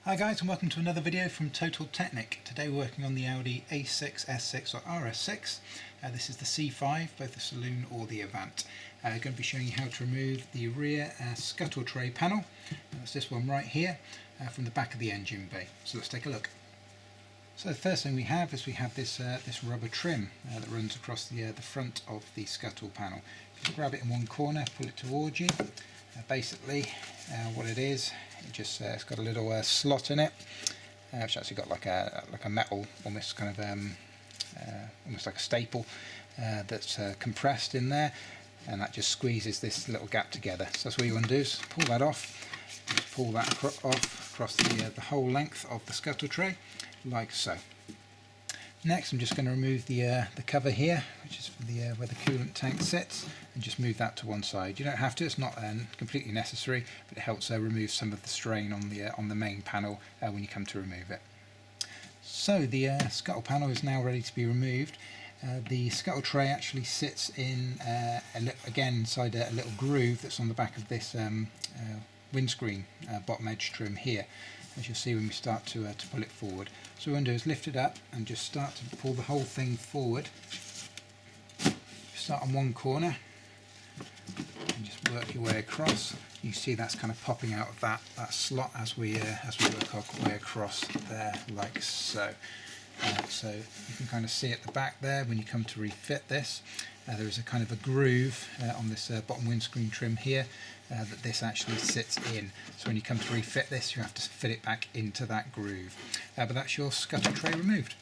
Hi guys, and welcome to another video from Total Technik. Today we're working on the Audi A6, S6 or RS6. This is the C5, both the Saloon or the Avant. Going to be showing you how to remove the rear scuttle tray panel. That's this one right here from the back of the engine bay. So let's take a look. So the first thing we have is this rubber trim that runs across the front of the scuttle panel. Just grab it in one corner, pull it towards you. Basically what it is, it's got a little slot in it, which actually got like a metal, almost kind of almost like a staple that's compressed in there, and that just squeezes this little gap together. So that's what you want to do, is pull that off, just pull that off across the whole length of the scuttle tray, like so. Next I'm just going to remove the cover here, which is for where the coolant tank sits, and just move that to one side. You don't have to, it's not completely necessary, but it helps remove some of the strain on the main panel when you come to remove it. So the scuttle panel is now ready to be removed. The scuttle tray actually sits in again inside a little groove that's on the back of this windscreen bottom edge trim here, as you'll see when we start to pull it forward. So what we're going to do is lift it up and just start to pull the whole thing forward. Start on one corner and just work your way across. You see that's kind of popping out of that slot as we work our way across there, like so. So you can kind of see at the back there when you come to refit this, there is a kind of a groove on this bottom windscreen trim here that this actually sits in. So when you come to refit this, you have to fit it back into that groove. But that's your scuttle tray removed.